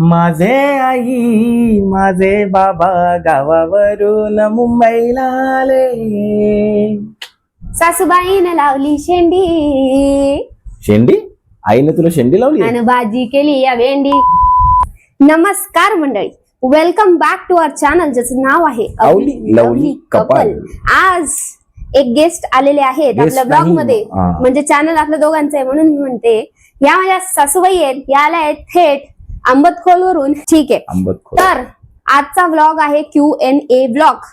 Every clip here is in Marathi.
माझे आई माझे बाबा गावावरून मुंबईला आले. सासूबाईने लावली शेंडी शेंडी? आईने तुला शेंडी लावली? आणि भाजी केली या भेंडी. नमस्कार मंडळी, welcome back to our channel, ज्याचं नाव आहे अवली लवली कपल. आज एक गेस्ट आलेले आहेत आपल्या ब्लॉग मध्ये. म्हणजे चॅनल आपल्या दोघांचं आहे म्हणून मी म्हणते, या माझ्या सासूबाई आहेत, या आल्या आहेत थेट आंबतखोल वरून. ठीक आहे, तर आजचा व्लॉग आहे Q&A व्लॉग.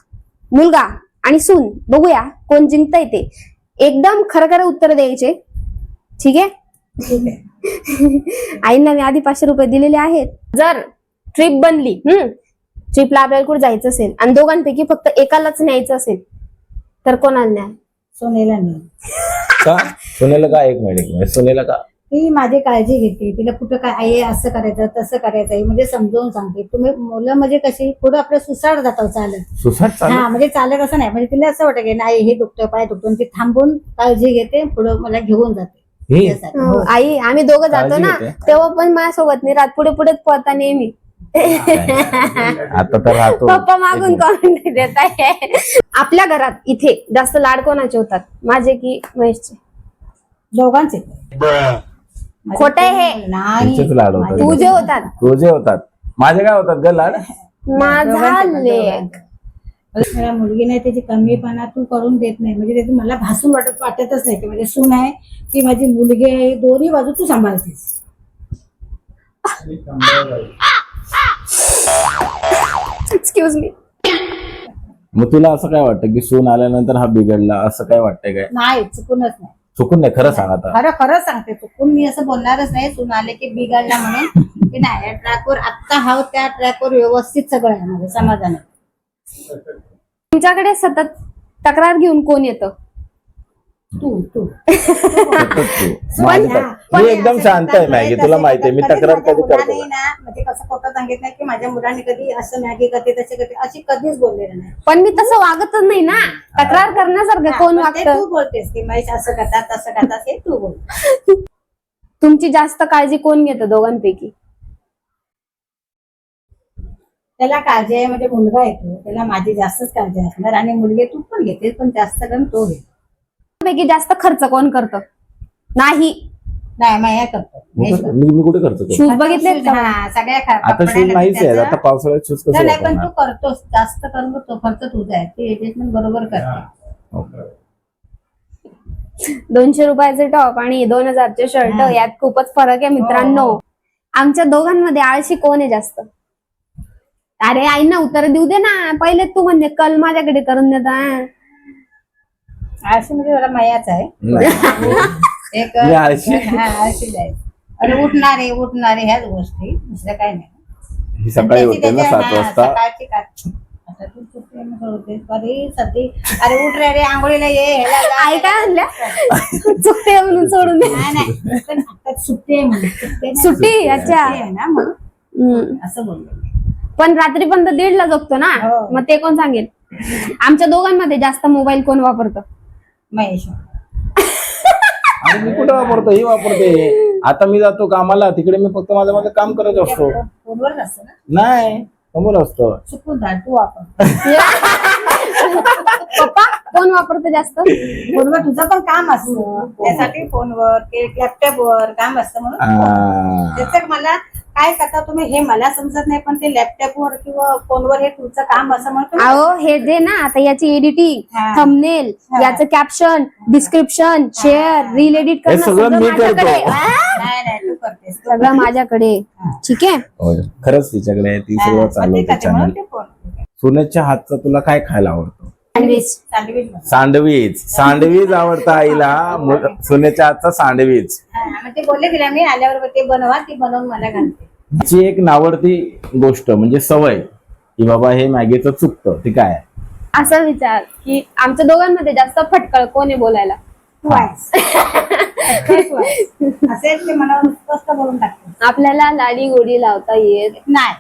मुलगा आणि सून, बघूया कोण जिंकता येते. एकदम खरं उत्तर द्यायचे. ठीक आहे. आईंना मी आधी 500 रुपये दिलेले आहेत. जर ट्रिप बनली, ट्रिपला आपल्याला कुठे जायचं असेल आणि दोघांपैकी फक्त एकालाच न्यायचं असेल तर कोणाला न्याल? सोनेला नाही का? सोनेला का? एक मिनिट, सोनेला का? ती माझी काळजी घेते. तिला कुठं काय आहे, असं करायचं तसं करायचं म्हणजे समजावून सांगते. तुम्ही मुलं म्हणजे कशी पुढे आपलं सुसाट जातात चालत. सुसाट हा, म्हणजे चालत असं नाही. म्हणजे तिला असं वाटतं की नाही हे दुखतं, पाय दुखतो, ती थांबून काळजी घेते, पुढे मला घेऊन जाते. हो, आई आम्ही दोघं जातो ना तेव्हा पण माझ्यासोबत नाही रात, पुढे पुढेच पळता नेहमी. आता तर राहतो पप्पा मागून कॉमेंट देत आहे. आपल्या घरात इथे जास्त लाड कोणाचे होतात, माझे की महेशचे? दोघांचे. खोट आहे हे? नाही, लाड होतात. तुझे होतात. तुझे होतात. माझे काय होतात ग लाड? माझा लेक. मला मुलगी नाही, त्याची कमीपणा तू करून देत नाही. म्हणजे त्याची मला भासून वाटतच नाही की म्हणजे सून आहे की माझी मुलगी आहे. दोन्ही बाजू तू सांभाळतेस. Excuse me. मग तुला असं काय वाटतं की सून आल्यानंतर हा बिघडला, असं काय वाटतंय काय? नाही, चुकूनच नाही. चुकून नाही, खरं सांग आता. खरं सांगते, चुकून मी असं बोलणारच नाही. सून आले की बिघडला म्हणून की नाही. या ट्रॅकवर आत्ता हा त्या ट्रॅकवर व्यवस्थित सगळं आहे, माझं समाधान आहे. तुमच्याकडे सतत तक्रार घेऊन कोण येतं? तू मी एकदम शांत आहे मॅगी, तुला माहिती आहे. मी तक्रार कधी करतो नाही ना. म्हणजे कसं खोटं सांगितलं नाही की माझ्या मुलांनी कधी असं मॅगी करते तसे करते अशी कधीच बोललेलं नाही. पण मी तसं वागतच नाही ना. तक्रार करण्यासारखं कोण पण ते वागतं? तू बोलतेस की महेश असं करतात तसं करतात, हे तू बोल. तुमची जास्त काळजी कोण घेतं दोघांपैकी? त्याला काळजी आहे म्हणजे मुलगा येतो, त्याला माझी जास्तच काळजी असणार. आणि मुलगे तू पण घेते, पण जास्त करून तो घेतो. पैकी जास्त खर्च कोण करतं? नाही नाही, मग हे करतो. मी कुठे करतो तो? शूज बघितले का? हा, सगळ्या आता शूज नाहीच आहे. आता पावसाळ्यात शूज कसं नाही, पण तू वापरणार? करतोस, जास्त करून तो खर्च तुझा आहे. ते एडजस्टमेंट बरोबर करते. 200 रुपयाचे टॉप आणि 2000चे शर्ट, यात खूपच फरक आहे मित्रांनो. आमच्या दोघांमध्ये आळशी कोण आहे जास्त? अरे आईना उत्तर देऊ दे ना. पहिले तू म्हणजे कल माझ्याकडे करून देता. आळशी म्हणजे जरा मयाच आहे. एक मी आळशी? आळशीच आहे. अरे उठणारे ह्याच गोष्टी, दुसरं काय नाही. ही सकाळी होते ना 7 वाजता. सकाळची आता तू चुकते मग होते. अरे उठ रे, आंघोळीला ये, ह्याला जा. आई काय म्हणल्या? चुकते म्हणून सोडून दे. नाही, पण आता सुट्टी आहे म्हणून. सुट्टी? अच्छा. आहे ना म्हणून असं बोललो. पण रात्री पण 1:30ला झोपतो ना, मग ते कोण सांगेल? आमच्या दोघांमध्ये जास्त मोबाईल कोण वापरतं? महेश. आणि मी कुठे वापरतो? ही वापरते. आता मी जातो कामाला, तिकडे मी फक्त माझं काम करत असतो. फोनवर असतं ना? नाही, समोर असतो. चुकून झाड तू वापर. पप्पा कोण वापरतं जास्त? फोनवर तुझं पण काम असतं, त्यासाठी फोनवर लॅपटॉपवर काम असतं म्हणून. त्याचं मला काय करता तुम्ही हे मला समजत नाही, पण ते लॅपटॉपवर किंवा फोनवर हे तुमचं काम असं म्हणतो. अहो हे जे ना आता याची एडिटिंग, थंबनेल, याचं caption, description, share, reel edit करणं सगळं माझ्याकडे. नाही, तू करतेस सगळं माझ्याकडे. ठीक आहे, खरंच तिच्याकडे आहे. ती सगळं चालवते चॅनल. सुनेच्या हातचं तुला काय खायला आवडतं? सँडविच आवडतं आईला. सुनेच्या हातचा सँडविच. ते बोलले तिला मी आल्यावर ते बनवा, ती बनवून मला घालते. तिची एक नावडती गोष्ट म्हणजे सवय की बाबा हे मॅगीचं चुकतं, ती काय आहे? असं विचार की आमच्या दोघांमध्ये जास्त फटकळ कोण आहे बोलायला? असेल ते मनावर स्पष्ट बोलून टाकते. आपल्याला लाडी गोडी लावता येत नाही.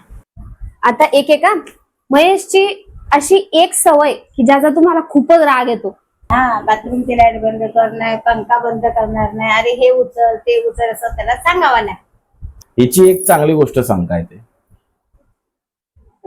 आता एक का महेशची अशी एक सवय की ज्याचा तुम्हाला खूपच राग येतो? बाथरूमची लाईट बंद करणार, पंखा बंद करणार नाही. अरे हे उचल ते उचल असं त्याला सांगावं नाही. हिची एक चांगली गोष्ट सांग काय ते?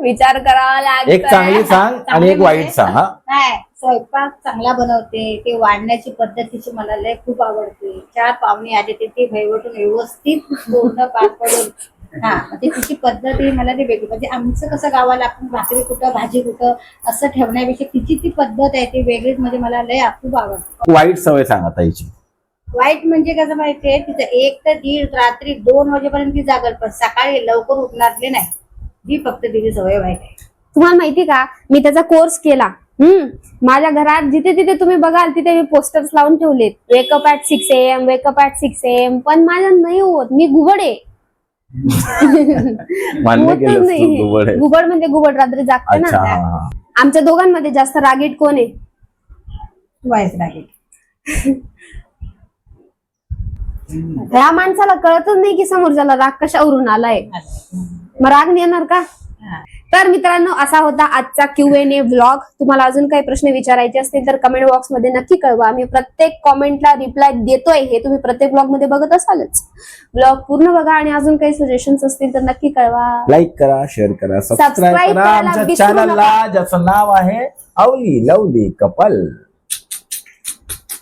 विचार करावा लागतो. एक चांगली सांग आणि एक वाईट सांग. हा नाही, स्वयंपाक चांगला बनवते. ते वाढण्याची पद्धतीची मला लय खूप आवडते. 4 पाहुणे आले ते भैवटून व्यवस्थित पूर्ण पार पडून म्हणजे तिची पद्धत ही मला ती वेगळी. म्हणजे आमचं कसं गावाला आपण भाकरी कुठं भाजी कुठं असं ठेवण्यापेक्षा तिची ती पद्धत आहे ती वेगळीच. म्हणजे मला लय खूप आवडते. वाईट सवय सांगा ताईची. वाईट म्हणजे कसं माहितीये, तिचं 1 ते 1:30 रात्री 2 वाजेपर्यंत ती जागल, पण सकाळी लवकर उठणारले नाही. ही फक्त तिची सवय वाईट आहे. तुम्हाला माहिती का, मी त्याचा कोर्स केला. माझ्या घरात जिथे तिथे तुम्ही बघाल तिथे मी पोस्टर्स लावून ठेवलेत, wake up at 6 AM, wake up at 6 AM. पण माझ्या नाही होत, मी घुबडे. मान्य केलं तू, घुबड आहे. घुबड म्हणजे घुबड, रात्री जागते अच्छा, ना. हा. आमच्या दोघांमध्ये जास्त रागीट कोण आहे? वाईट राहील. ह्या माणसाला कळतच नाही की समोरच्याला राग कशावरून आलाय. मग राग येणार का? तर मित्रांनो, असा होता आजचा Q&A व्लॉग. तुम्हाला अजून काही प्रश्न विचारायचे असतील तर कमेंट बॉक्स मध्ये नक्की कळवा. आम्ही प्रत्येक कॉमेंटला रिप्लाय देतोय, हे तुम्ही प्रत्येक ब्लॉग मध्ये बघत असालच. ब्लॉग पूर्ण बघा आणि अजून काही सजेशन्स असतील तर नक्की कळवा. लाईक करा, शेअर करा, सबस्क्राईब सबस्क्राईब करा करायला आमच्या विसरू चॅनलला, ज्याचं नाव आहे अवली लवली कपल.